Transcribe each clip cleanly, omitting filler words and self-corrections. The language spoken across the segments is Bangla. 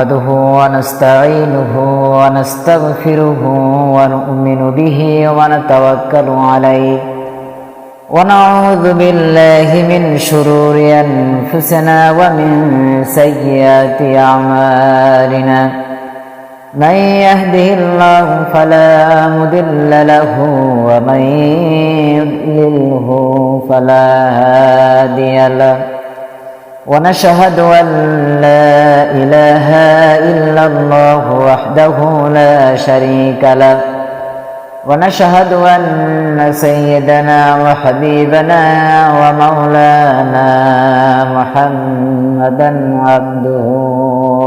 نحمده ونستعينه ونستغفره ونؤمن به ونتوكل عليه ونعوذ بالله من شرور أنفسنا ومن سيئات أعمالنا من يهده الله فلا مضل له ومن يضلله فلا هادي له ونشهد أن لا إله إلا الله وحده لا شريك له ونشهد أن سيدنا وحبيبنا ومولانا محمدا عبده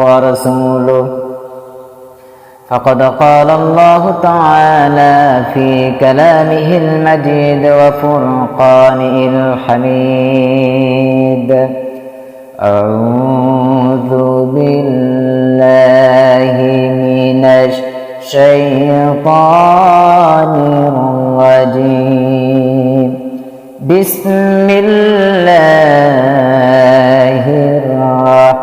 ورسوله فقد قال الله تعالى في كلامه المجيد وفرقانه الحميد أعوذ بالله من الشيطان الرجيم بسم الله الرحمن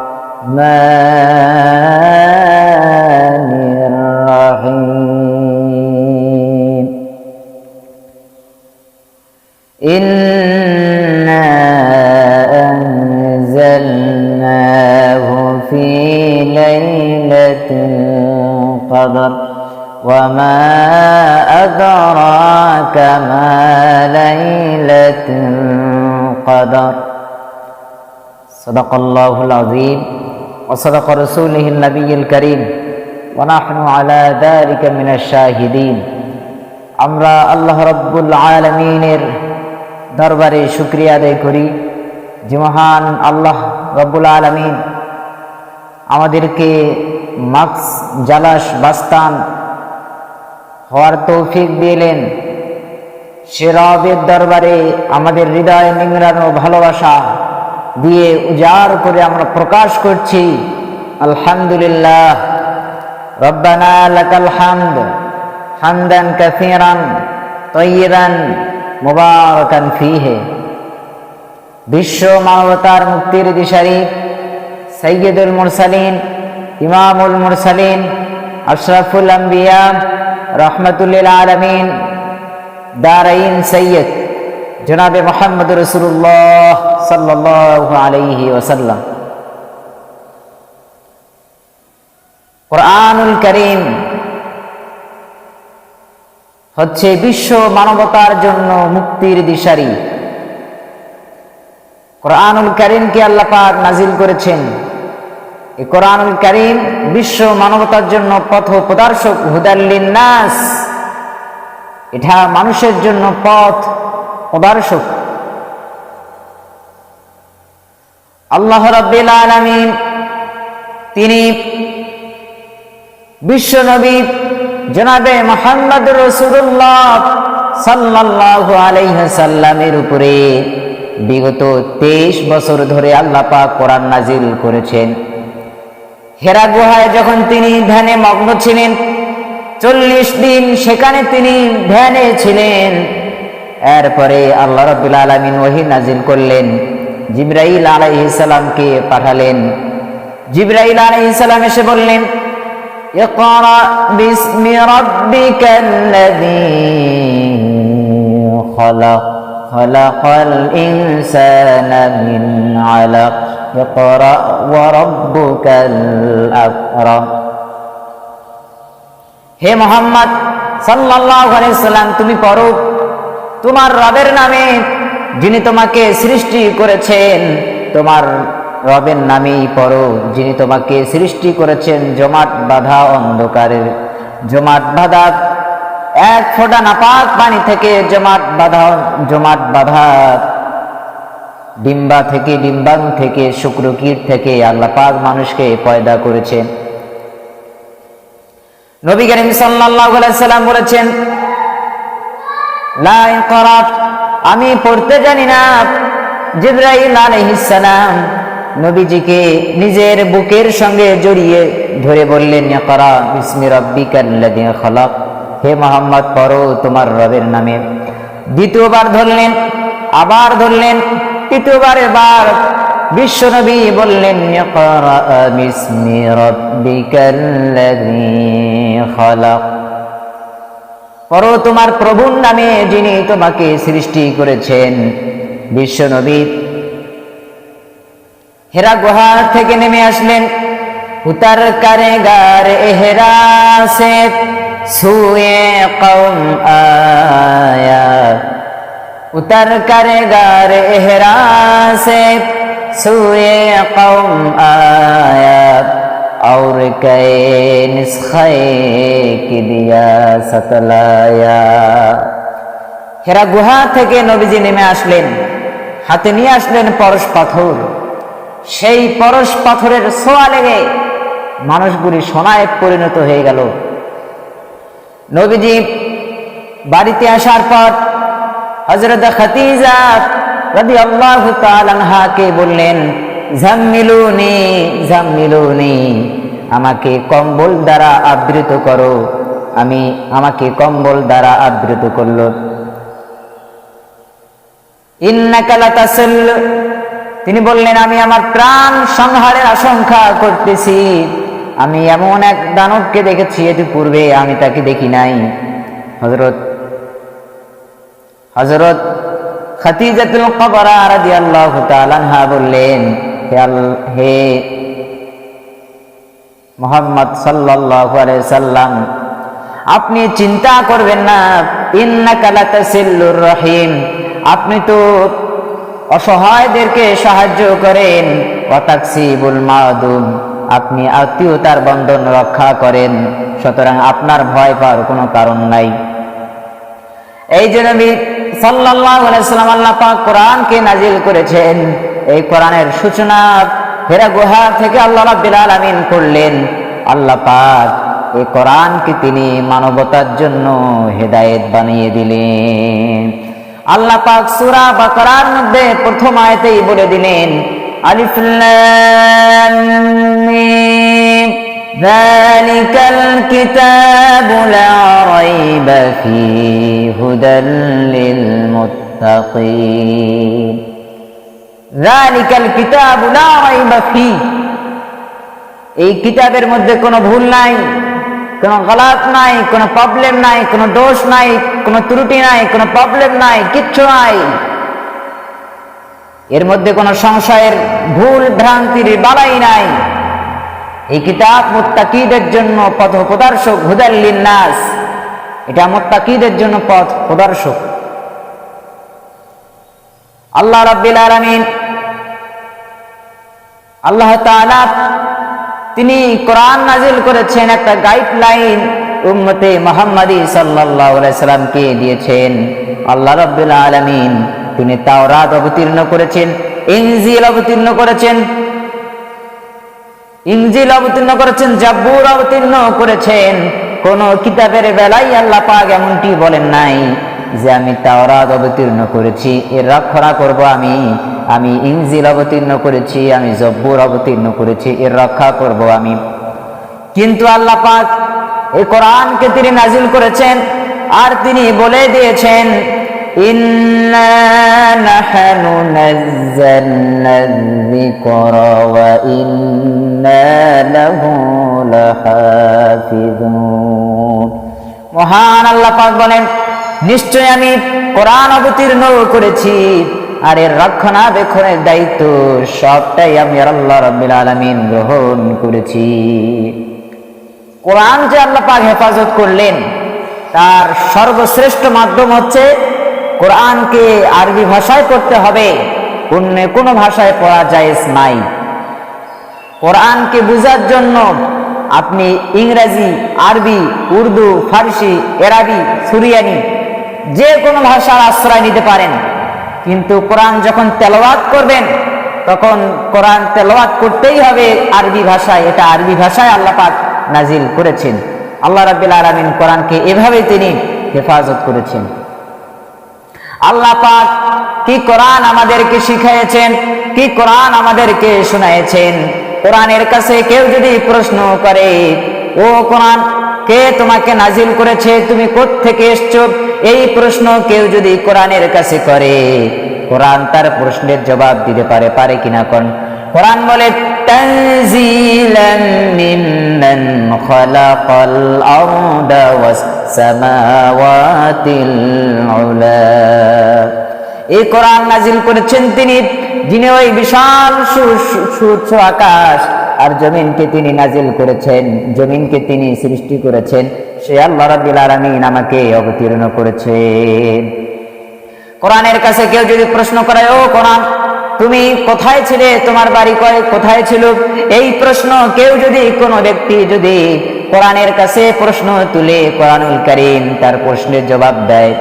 الرحيم أنزلناه في ليلة القدر وما أدراك ما ليلة القدر صدق الله العظيم وصدق رسوله النبي الكريم ونحن على ذلك من الشاهدين আমরা আল্লাহ রাব্বুল আলামিনের দরবারে শুকরিয়া আদায় করি যে মহান আল্লাহ রাব্বুল আলামিন আমাদেরকে মাক্স জালাস বাস্তান হওয়ার তৌফিক দিলেন। সে রবের দরবারে আমাদের হৃদয় নিংড়ানো ভালোবাসা দিয়ে উজাড় করে আমরা প্রকাশ করছি আলহামদুলিল্লাহ। রব্বানা লাকাল হামদ হামদান কাসীরান তাইয়িবান মুবারাকান ফীহি। বিশ্ব মানবতার মুক্তির দিশারি সাইয়্যিদুল মুরসালিন ইমামুল মুরসালিন আশরাফুল আম্বিয়া রাহমাতুল লিল আলামিন দারাইন সাইয়্যিদ জনাবে মুহাম্মদ রাসূলুল্লাহ সাল্লাল্লাহু আলাইহি ওয়াসাল্লাম। কোরআনুল কারীম হচ্ছে বিশ্ব মানবতার জন্য মুক্তির দিশারি। কোরআনুল কারীমকে আল্লাহ পাক নাজিল করেছেন। এই কোরআনুল কারীম বিশ্ব মানবতার জন্য পথ প্রদর্শক, হুদাল লিন্নাস, এটা মানুষের জন্য পথ প্রদর্শক। আল্লাহ রাব্বুল আলামিন তিনি বিশ্ব নবী জনাবে মুহাম্মদুর রাসূলুল্লাহ সাল্লাল্লাহু আলাইহি সাল্লামের উপরে বিগত 23 বছর ধরে আল্লাহ পাক কোরআন নাজিল করেছেন। হেরা গুহায় যখন তিনি ধ্যানে মগ্ন ছিলেন, 40 দিন সেখানে তিনি ধ্যানে ছিলেন। এরপরে আল্লাহ রাব্বুল আলামিন ওহী নাজিল করলেন, জিবরাইল আলাইহিস সালামকে পাঠালেন। জিবরাইল আলাইহিস সালাম এসে বললেন, ইকরা বিসমি রাব্বিকাল্লাযী খালাক খালাকাল ইনসানা মিন আলাক ইকরা ওয়া রাব্বুকাল আকরাম। হে মুহাম্মদ সাল্লাল্লাহু আলাইহি সাল্লাম, তুমি পড়ো তোমার রবের নামে, যিনি তোমাকে সৃষ্টি করেছেন। তোমার রবের নামেই পড়ো, যিনি তোমাকে সৃষ্টি করেছেন জমাট বাঁধা অন্ধকারের, জমাট বাঁধা এক ফোঁটা নাপাক পানি থেকে, জমাট বাঁধা ডিম্বা থেকে, ডিম্বাণু থেকে, শুক্রকীট থেকে আল্লাহ পাক মানুষকে পয়দা করেছেন। নবী করিম সাল্লাল্লাহু আলাইহি সাল্লাম বলেছেন, লা ইকরা, আমি পড়তে জানি না। জিবরাইল আলাইহিস সালাম নবীজিকে নিজের বুকের সঙ্গে জড়িয়ে ধরে বললেন, ইকরা বিসমি রাব্বিকাল্লাযী খালাক, হে মুহাম্মদ পড়ো তোমার রবের নামে। দ্বিতীয়বার ধরলেন, আবার ধরলেন, তৃতীয়বারের বার বিশ্বনবী বললেন, ইকরা বিসমি রাব্বিকাল্লাযী খালাক, পড়ো তোমার প্রভুর নামে যিনি তোমাকে সৃষ্টি করেছেন। বিশ্বনবী হেরা গুহা থেকে নেমে আসলেন। উতার কারেগার এহরা সে সুয়ে কওম আয়া, উতার কারেগার এহরা সে সুয়ে কওম আয়া, और कै निस्खे की दिया सतलाया। হেরা গুহা থেকে নবীজি নেমে আসলেন, হাতে নিয়ে আসলেন পরশ পাথর। সেই পরশ পাথরের ছোঁয়া লেগে মানুষগুলি সোনায় পরিণত হয়ে গেল। নবীজি বাড়িতে আসার পর হযরত খাদিজা রাদিয়াল্লাহু তাআলা আনহাকে বললেন, জাম্মিলুনি জাম্মিলুনি, আমাকে কম্বল দ্বারা আবৃত করো। আমাকে কম্বল দ্বারা আবৃত করল। ইন্নাকা লাতাসিল, তিনি বললেন, আমি আমার প্রাণ সংহারের আশঙ্কা করতেছি। আমি এমন এক দানবকে দেখেছি এটি পূর্বে, আমি তাকে দেখি নাই। হযরত খাদিজাতুল কুবরা রাদিয়াল্লাহু তাআলা আনহা বললেন, হে মুহাম্মদ সাল্লাল্লাহু আলাইহি সাল্লাম, আপনি চিন্তা করবেন না। ইন্নাকা লাতাসিলুর রহিম, আপনি তো অসহায়দেরকে সাহায্য করেন। ওয়া তাকসিবুল মাদুম, আপনি আত্মীয়তার বন্ধন রক্ষা করেন। সুতরাং আপনার ভয় পাওয়ার কোনো কারণ নাই। এই যে নবী সাল্লাল্লাহু আলাইহি সাল্লাম আল্লাহ পাক কোরআনকে নাজিল করেছেন, এই কোরআনের সূচনা হেরা গুহা থেকে আল্লাহ রাব্বুল আলামিন করলেন। আল্লাহ পাক এই কোরআনকে তিনি মানবতার জন্য হেদায়েত বানিয়ে দিলেন। আল্লাহ পাক সূরা বাকারার মধ্যে প্রথম আয়াতেই বলে দিলেন, আলিফ লাম মিম যালিকাল কিতাবু লা রাইবা ফীহি হুদাল লিল মুত্তাকিন। যালিকাল কিতাবু লা রাইবা ফীহি, এই কিতাবের মধ্যে কোনো ভুল নাই, কোনো গলত নাই, কোনো প্রবলেম নাই, কোনো দোষ নাই, কোনো ত্রুটি নাই, কোনো প্রবলেম নাই, কিচ্ছু নাই। এর মধ্যে কোনো সংশয়ের ভুল ভ্রান্তির বালাই নাই। এই কিতাব মুত্তাকিদের জন্য পথ প্রদর্শক, হুদাল লিন্নাস, এটা মুত্তাকিদের জন্য পথ প্রদর্শক। আল্লাহ রাব্বুল আলামিন আল্লাহ তাআলা তিনি কোরআন নাজিল করেছেন, একটা গাইডলাইন উম্মতে মুহাম্মাদী সাল্লাল্লাহু আলাইহি সাল্লামকে দিয়েছেন। আল্লাহ রাব্বুল আলামিন তিনি তাওরাত অবতীর্ণ করেছেন, ইনজিল অবতীর্ণ করেছেন, জাবুর অবতীর্ণ করেছেন। কোন কিতাবের বেলায় আল্লাহ পাক এমনটি বলেন নাই যে আমি তাওরাত অবতীর্ণ করেছি, এর রক্ষণা করব আমি ইনজিল অবতীর্ণ করেছি, আমি জব্বুর অবতীর্ণ করেছি, এর রক্ষা করব আমি। কিন্তু আল্লাহ পাক এই কোরআনকে তিনি নাজিল করেছেন আর তিনি বলে দিয়েছেন, ইন্না নাহনু নাযালনা যিকরা ওয়া ইন্না লাহু লাহাফিজুন। মহান আল্লাহ পাক বলেন, নিশ্চয় আমি কোরআন অবতীর্ণ করেছি আর এর রক্ষণাবেক্ষণের দায়িত্ব সবটাই আমি আল্লাহ রাব্বুল আলামিন গ্রহণ করেছি। কোরআন যে আল্লাহ পাক হেফাজত করলেন, তার সর্বশ্রেষ্ঠ মাধ্যম হচ্ছে কোরআনকে আরবি ভাষায় পড়তে হবে, অন্য কোনো ভাষায় পড়া জায়েজ নাই। কোরআনকে বোঝার জন্য আপনি ইংরেজি, আরবি, উর্দু, ফার্সি, আরবি, সুরিয়ানি যে কোনো ভাষার আশ্রয় নিতে পারেন। কিন্তু কোরআন যখন তেলাওয়াত করবেন, তখন কোরআন তেলাওয়াত করতেই হবে আরবি ভাষায়। এটা আরবি ভাষায় আল্লাহ পাক নাজিল করেছেন। আল্লাহ রাব্বুল আলামিন কোরআনকে এভাবে তিনি হেফাজত করেছেন। আল্লাহ পাক কি কোরআন আমাদেরকে শিখিয়েছেন, কি কোরআন আমাদেরকে শোনায়েছেন। কোরআনের কাছে কেউ যদি প্রশ্ন করে, ও কোরআন কে তোমাকে নাজিল করেছে, তুমি কোত্থেকে এসছো, এই প্রশ্ন কেউ যদি কোরআনের কাছে করে, কোরআন তার প্রশ্নের জবাব দিতে পারে কিনা কোন? কোরআন বলে তানজিলাম মিম্মান খালাকাল আরদা ওয়াস সামাওয়াতিল উলা। এই কোরআন নাজিল করেছেন যিনি ওই বিশাল সুউচ্চ আকাশ আর জমিনকে তিনি নাজিল করেছেন, জমিনকে তিনি সৃষ্টি করেছেন, সে আল্লাহ রাব্বুল আলামিন আমাকে অবতীর্ণ করেছেন। কোরআনের কাছে কেউ যদি প্রশ্ন করে, ও কোরআন তুমি কোথায় ছিলে, তোমার বাড়ি কোথায় ছিল, এই প্রশ্ন কেউ যদি কোনো ব্যক্তি যদি কোরআনের কাছে প্রশ্ন তুলে, কোরআনুল কারীম তার প্রশ্নের জবাব দেয়।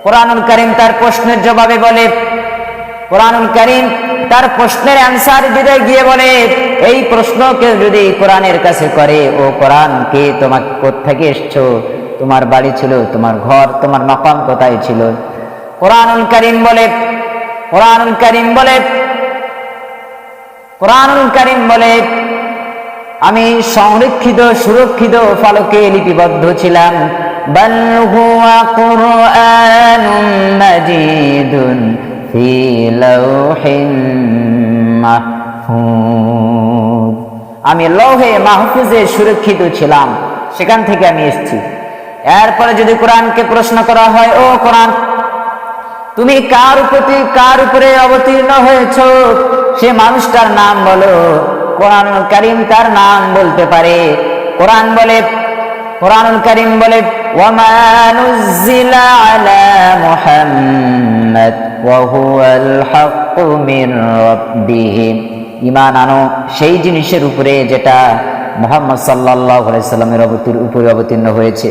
কোরআনুল কারীম তার প্রশ্নের জবাবে বলে, কোরআনুল কারীম তার প্রশ্নের অ্যান্সার দিতে গিয়ে বলে, এই প্রশ্ন কেউ যদি কোরআনের কাছে করে, ও কোরআন কে, তোমাকে কোত্থেকে এসছো, তোমার বাড়ি ছিল, তোমার ঘর, তোমার মাকাম কোথায় ছিল? কোরআনুল কারীম বলে, কোরআনুল কারীম বলে, কোরআনুল কারীম বলে, আমি সংরক্ষিত সুরক্ষিত ফলকে লিপিবদ্ধ ছিলাম। বাল হুয়া কুরআনুম মাজিদুন ফি লাওহিন মাহফুজ। আমি লৌহে মাহফুজে সুরক্ষিত ছিলাম, সেখান থেকে আমি এসেছি। এরপরে যদি কোরআনকে প্রশ্ন করা হয়, ও কোরআন তুমি কার উপরে অবতীর্ণ হয়েছো, সে মানুষটার নাম বলো। কোরআনুল কারীম তার নাম বলতে পারে। কোরআনুল কারীম বলে ওয়ামা নুজ্জিলা আলা মুহাম্মাদ ওয়া হুয়াল হাক্কু মির রাব্বিহিম। ঈমান আনো সেই জিনিসের উপরে যেটা মুহাম্মদ সাল্লাল্লাহু আলাইহি সাল্লামের উপরে অবতীর্ণ হয়েছে।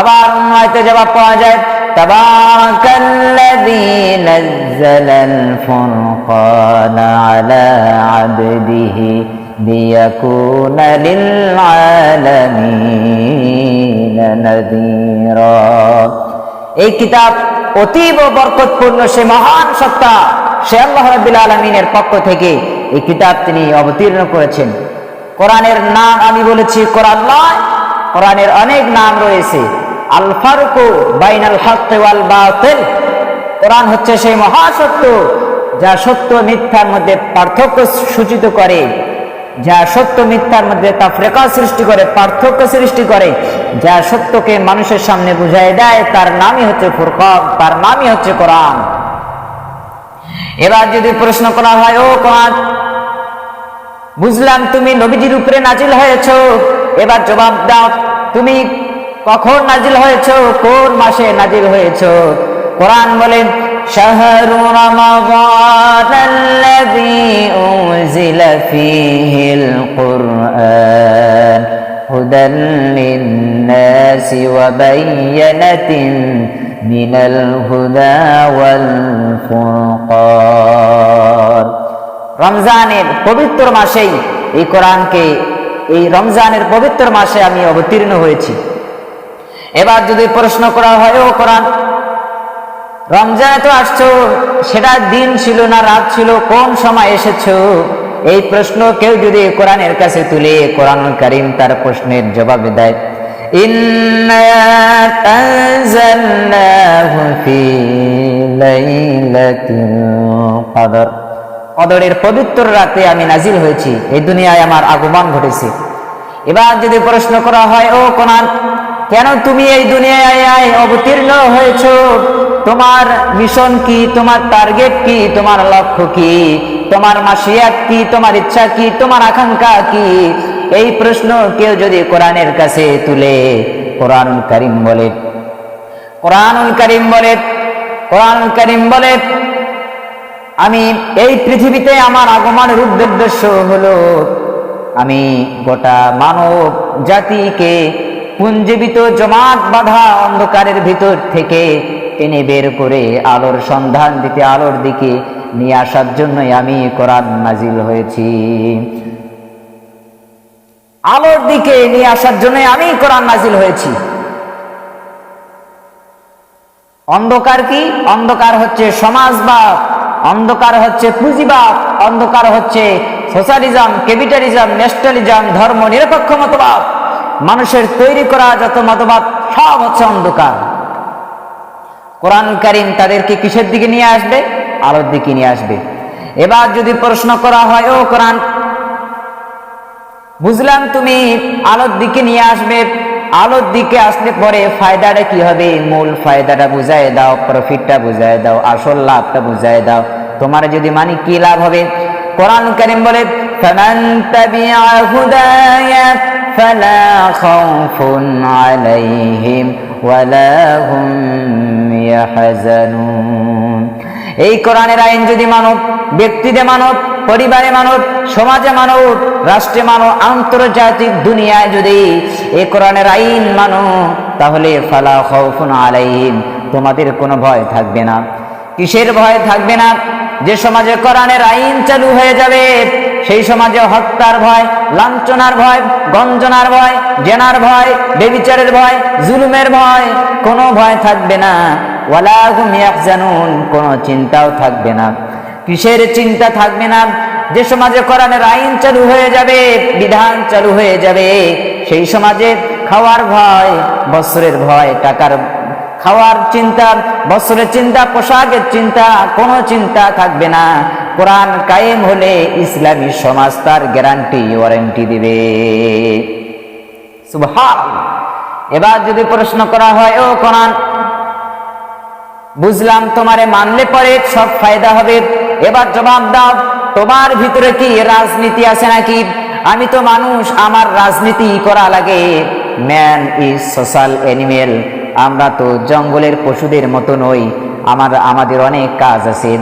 আবার আয়াতে জবাব পাওয়া যায়, তাবারাকাল্লাযী নাজ্জালাল ফুরকানা আলা আবদিহি লিয়াকুনা লিল আলামিনা নাযীরা। এই কিতাব অতীব বরকতপূর্ণ, সে মহান সত্তা, সে আল্লাহ রাব্বুল আলামিনের পক্ষ থেকে এই কিতাব তিনি অবতীর্ণ করেছেন। কোরআনের নাম আমি বলেছি কোরআন নয়, কোরআনের অনেক নাম রয়েছে। আল ফারকু বাইনাল হক ওয়াল বাতিল। কোরআন হচ্ছে সেই মহাসত্য যা সত্য মিথ্যার মধ্যে পার্থক্য সূচিত করে, যা সত্য মিথ্যার মধ্যে তাফরিকা সৃষ্টি করে, পার্থক্য সৃষ্টি করে, যা সত্যকে মানুষের সামনে বুঝায় দেয়, তার নামই হচ্ছে ফুরকান, তার নামই হচ্ছে কোরআন। এবার যদি প্রশ্ন করা হয়, ও কোরআন বুঝলাম তুমি নবীজির উপরে নাজিল হয়েছো, এবার জবাব দাও তুমি কখন নাজিল হয়েছো, কোন মাসে নাজিল হয়েছো? কোরআন বলেন শাহরু রমাদানাল্লাযী উনজিলা ফীহিল কুরআন হুদাল লিন-নাসি ওয়া বায়্যানাতিন মিনাল হুদা ওয়াল ফুরকান। রমজানের পবিত্র মাসেই এই কোরআনকে, এই রমজানের পবিত্র মাসে আমি অবতীর্ণ হয়েছি। এবার যদি প্রশ্ন করা হয়, ও কোরআন রমজানে তো আসছো, সেটা দিন ছিল না রাত ছিল, কোন সময় এসেছো? এই প্রশ্ন কেউ যদি কোরআনের কাছে তুলে, কোরআনুল কারীম তার প্রশ্নের জবাব দেয়, ইন্না আনজালনাহু ফী লাইলাতিল কদর। কদরের পবিত্র রাতে আমি নাজিল হয়েছি, এই দুনিয়ায় আমার আগমন ঘটেছে। এবার যদি প্রশ্ন করা হয়, ও কোরআন কেন তুমি এই দুনিয়ায় অবতীর্ণ হয়েছো, তোমার মিশন কি, তোমার টার্গেট কি, তোমার লক্ষ্য কি, তোমার মাশিয়াত কি, তোমার ইচ্ছা কি, তোমার আকাঙ্ক্ষা কি? এই প্রশ্ন কেউ যদি কোরআনের কাছে তুলে, কোরআনুল কারীম বলে, কোরআনুল কারীম বলে, কোরআনুল কারীম বলে আমি এই পৃথিবীতে আমার আগমনের উদ্দেশ্য হলো আমি গোটা মানব জাতিকে পুঞ্জীবিত জমাট বাঁধা অন্ধকারের ভিতর থেকে টেনে বের করে আলোর সন্ধান দিতে, আলোর দিকে নিয়ে আসার জন্যই আমি কোরআন নাজিল হয়েছি। আলোর দিকে নিয়ে আসার জন্য আমি কোরআন নাজিল হয়েছি। অন্ধকার কি? অন্ধকার হচ্ছে সমাজবাদ, অন্ধকার হচ্ছে পুঁজিবাদ, অন্ধকার হচ্ছে সোশ্যালিজম, ক্যাপিটালিজম, ন্যাশনালিজম, ধর্ম নিরপেক্ষ মতবাদ, মানুষের তৈরি করা যত মতবাদ সব হচ্ছে অন্ধকার। কোরআন কারীম তাদেরকে কিসের দিকে নিয়ে আসবে? আলোর দিকে নিয়ে আসবে। এবার যদি প্রশ্ন করা হয়, ও কোরআন, বুঝলাম তুমি আলোর দিকে নিয়ে আসবে, আলোর দিকে আসলে পরে ফায়দাটা কি হবে? মূল ফায়দাটা বুঝায় দাও, প্রফিটটা বুঝায় দাও, আসল লাভটা বুঝায় দাও। তোমার যদি মানি কি লাভ হবে? কোরআন কারীম বলে, ফামান তাবিআ হুদায়া ফালা খাউফুন আলাইহিম ওয়ালা হুম ইয়াহজানুন। এই কোরআনের আইন যদি মানো, ব্যক্তিতে মানো, পরিবারে মানো, সমাজে মানো, রাষ্ট্রে মানো, আন্তর্জাতিক দুনিয়ায় যদি এই কোরআনের আইন মানো, তাহলে ফালা খাউফুন আলাইহিম, তোমাদের কোনো ভয় থাকবে না। কিসের ভয় থাকবে না? যে সমাজে কোরআনের আইন চালু হয়ে যাবে, সেই সমাজে হত্যার ভয়, লাঞ্ছনার ভয়, গঞ্জনার ভয়, জেনার ভয়, ব্যভিচারের ভয়, জুলুমের ভয়, কোনো ভয় থাকবে না। ওয়ালা হুম ইয়াহজানুন, কোনো চিন্তাও থাকবে না। কিসের চিন্তা থাকবে না? যে সমাজে কোরআনের আইন চালু হয়ে যাবে, বিধান চালু হয়ে যাবে, সেই সমাজে খাওয়ার ভয়, বস্ত্রের ভয়, টাকার খাওয়ার চিন্তা, বস্ত্রের চিন্তা, পোশাকের চিন্তা, কোনো চিন্তা থাকবে না। কোরআন কায়েম হলে ইসলামী সমাজ তার গ্যারান্টি ওয়ারেন্টি দিবে। সুবহানাল্লাহ। এবার যদি প্রশ্ন করা হয়, ও কোরআন, বুঝলাম তোমারে মানলে পরে সব ফায়দা হবে, এবার জবাব দাও, তোমার ভিতরে কি রাজনীতি আছে নাকি? আমি তো মানুষ, আমার রাজনীতি করা লাগে। ম্যান ইজ সোশ্যাল অ্যানিমেল, আমরা তো জঙ্গলের পশুদের মতো নই। আমাদের অনেক কাজ আছে,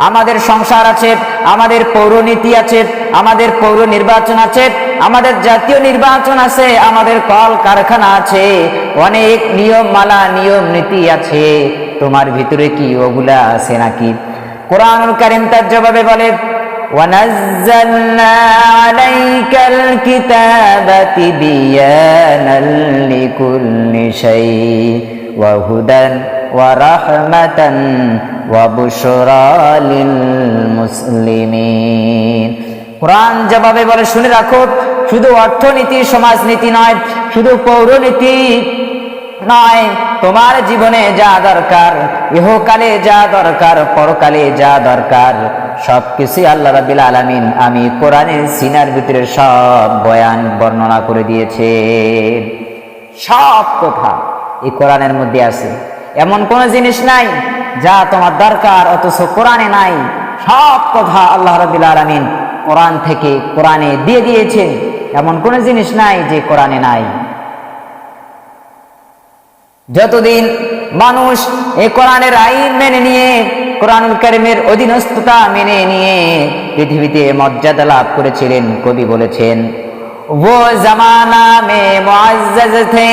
আমাদের সংসার আছে, আমাদের পৌরনীতি আছে, আমাদের পৌর নির্বাচন আছে, আমাদের জাতীয় নির্বাচন আছে, আমাদের কল কারখানা আছে, অনেক নিয়ম মালা, নিয়ম নীতি আছে। তোমার ভিতরে কি ওগুলা আছে নাকি? কোরআনুল কারীম তার জবাবে বলে, وَنَزَّلْنَا عَلَيْكَ الْكِتَابَ تِبْيَانًا لِكُلِّ شَيْءٍ وَهُدًى وَرَحْمَةً وَبُشْرَى لِلْمُسْلِمِينَ। কোরআন জবাবে বলে, শুনে রাখো, শুধু অর্থনীতি, সমাজনীতি নয়, শুধু পৌরনীতি নয়, তোমার জীবনে যা দরকার, ইহকালে যা দরকার, পরকালে যা দরকার, সবকিছু আল্লাহ রাব্বুল আলামিন আমি কোরআনের সিনার ভিতরে সব বয়ান বর্ণনা করে দিয়েছে। সব কথা এই কোরআনের মধ্যে আছে। এমন কোন জিনিস নাই যা তোমার দরকার অথচ কোরআনে নাই। সব কথা আল্লাহ রাব্বুল আলামিন কোরআন থেকে কোরআনে দিয়ে দিয়েছেন। এমন কোন জিনিস নাই যে কোরআনে নাই। যতদিন মানুষ এই কোরআনের আইন মেনে নিয়ে, কোরআনুল কারীমের অধীনস্থতা মেনে নিয়ে পৃথিবীতে মর্যাদা লাভ করেছিলেন, কবি বলেছেন, वो जमाना में मुअज़्ज़ज़ थे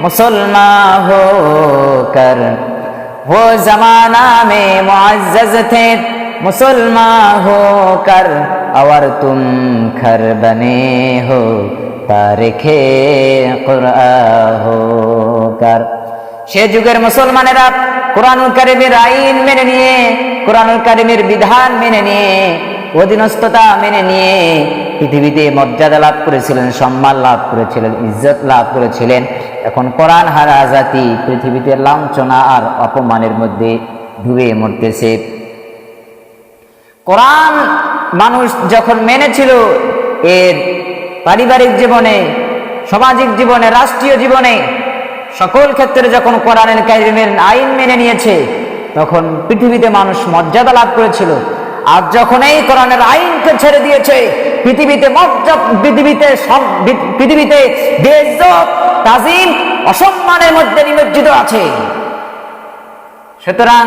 मुसलमान होकर, वो जमाना में मुअज़्ज़ज़ थे मुसलमान होकर, और तुम खर बने हो तारिखे कुरआन होकर। সে যুগের মুসলমানেরা কোরআনুল কারীমের আইন মেনে নিয়ে, কোরআনুল কারীমের বিধান মেনে নিয়ে, অধীনস্থতা মেনে নিয়ে পৃথিবীতে মর্যাদা লাভ করেছিলেন, সম্মান লাভ করেছিলেন, ইজ্জত লাভ করেছিলেন। এখন কোরআন হারা জাতি পৃথিবীতে লাঞ্ছনা আর অপমানের মধ্যে ডুবে মরতেছে। কোরআন মানুষ যখন মেনেছিল, এর পারিবারিক জীবনে, সামাজিক জীবনে, রাষ্ট্রীয় জীবনে, সকল ক্ষেত্রে যখন কোরআনুল কারীমের আইন মেনে নিয়েছে, তখন পৃথিবীতে মানুষ মর্যাদা লাভ করেছিল। আর যখন এই কোরআনের আইনকে ছেড়ে দিয়েছে, পৃথিবীতে বেইজ্জত, তাজিম, অসম্মানের মধ্যে নিমজ্জিত আছে। সুতরাং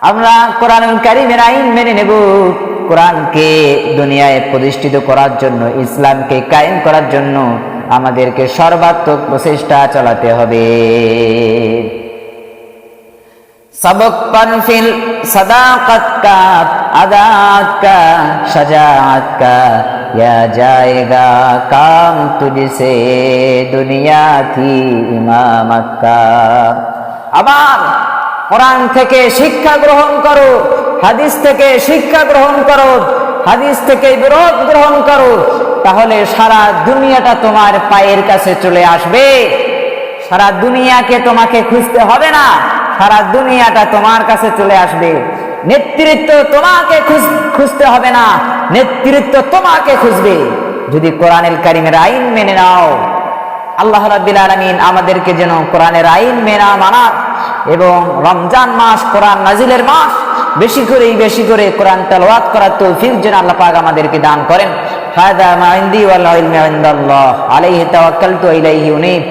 আমরা কোরআনুল কারীমের আইন মেনে নেব। কোরআনকে দুনিয়ায় প্রতিষ্ঠিত করার জন্য, ইসলামকে কায়েম করার জন্য আমাদেরকে সর্বাত্মক প্রচেষ্টা চালাতে হবে। सबक पनफिल सदाकत का, अदात का, शजाअत का, या जाएगा काम तुझसे दुनिया की इमामत का। আবার কোরআন থেকে শিক্ষা গ্রহণ করো, হাদিস থেকে শিক্ষা গ্রহণ করো, হাদিস থেকে বিরোধ গ্রহণ করো, তাহলে সারা দুনিয়াটা তোমার পায়ের কাছে চলে আসবে। সারা দুনিয়াকে তোমাকে খুঁজতে হবে না, সারা দুনিয়াটা তোমার কাছে চলে আসবে। নেতৃত্ব তোমাকে খুঁজতে হবে না, নেতৃত্ব তোমাকে খুঁজবে যদি কোরআনুল কারীমের আইন মেনে নাও। আল্লাহ রাব্বুল আলামিন আমাদেরকে যেন কোরআনের আইন মানার এবং রমজান মাস কোরআন নাজিলের মাস, বেশি করে কোরআন তেলাওয়াত করার তৌফিক যেন আল্লাহ পাক আমাদেরকে দান করেন। হাযা মা ইনদি ওয়াল ইলমু ইনদাল্লাহ আলাইহি তাওয়াক্কালতু ওয়া ইলাইহি উনীব।